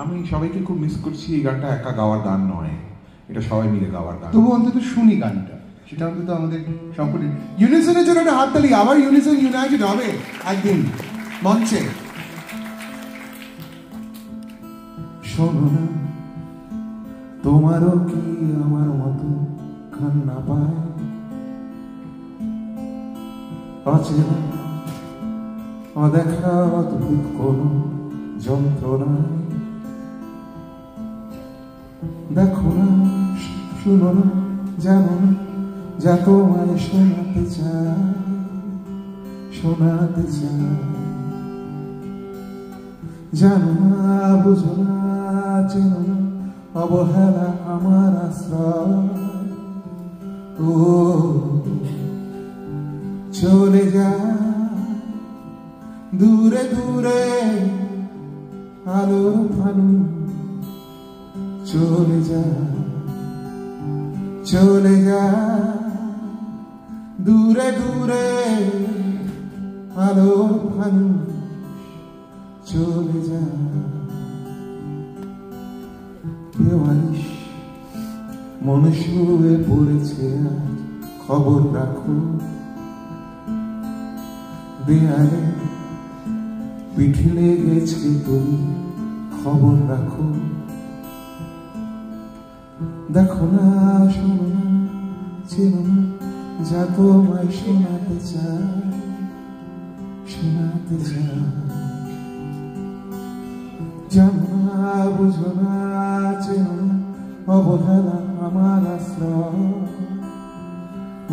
আমি সবাইকে খুব মিস করছি। এই গানটা একা গাওয়ার গান নয়, এটা সবাই মিলে গাওয়ার গান। তবু অন্তত শুনি গানটা, সেটা অন্তত আমাদের সকলে ইউনিসনের জন্য একটা হাততালি। আবার ইউনিসন ইউনাইটেড হবে একদিন মঞ্চে। শোনো না, তোমারও কি আমার মতো কান্না পায়? অচেনা অদেখা অদ্ভুত কোনো যন্ত্রণায়। দেখো না, শুনো না, জানো না, যা তোমায় শোনাতে চাই, শোনাতে চাই। জানো না, বুঝো না, চেনো না, অবহেলা আমার আশ্রয়। ও চলে যা দূরে দূরে আলোর ফানু। চলে যা, চলে যা দূরে দূরে আলোর ফানু। চলে যা। বেওয়ারিশ মন শুয়ে পড়েছে আজ, খবর রাখো। দেয়ালে পিঠ লেগেছে তুমি, খবর রাখো। দেখো না, শোনো না, চেনো না, যা তোমায় শোনাতে চাই, শোনাতে চাই। জানো না, বুঝো না, চেনো না, অবহেলা আমার আশ্রয়।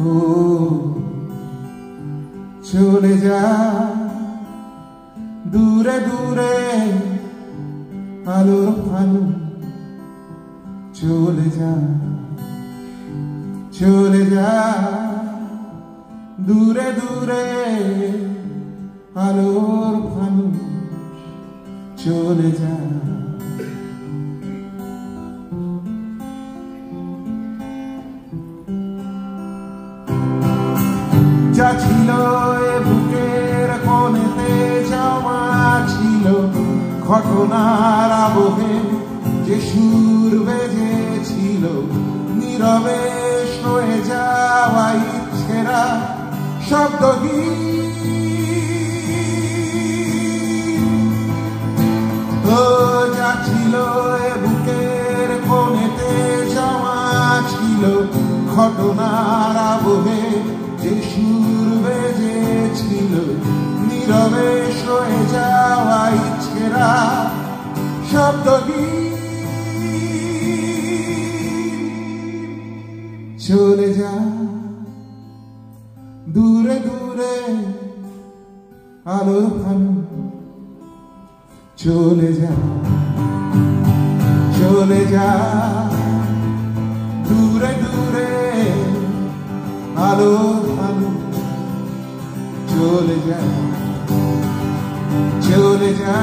ও চলে যা দূরে দূরে আলোর ফানু। চলে যা, চলে যা দূরে দূরে আলোর ফানু। চলে যা। যা ছিল এ বুকের কোণেতে জমা ছিল ঘটনার আবহে, যে সুর বেজেছিল নীরবে সয়ে যাওয়া ইচ্ছেরা শব্দগীত। ও যা ছিল এ বুকের কোণেতে জমা ছিল ঘটনার আবহে, যে সুর বেজেছিল নীরবে সয়ে যাওয়া ইচ্ছেরা শব্দগীত। চলে যা দূরে দূরে আলোর ফানু। চলে যা, চলে যা দূরে দূরে আলোর ফানু। চলে যা, চলে যা।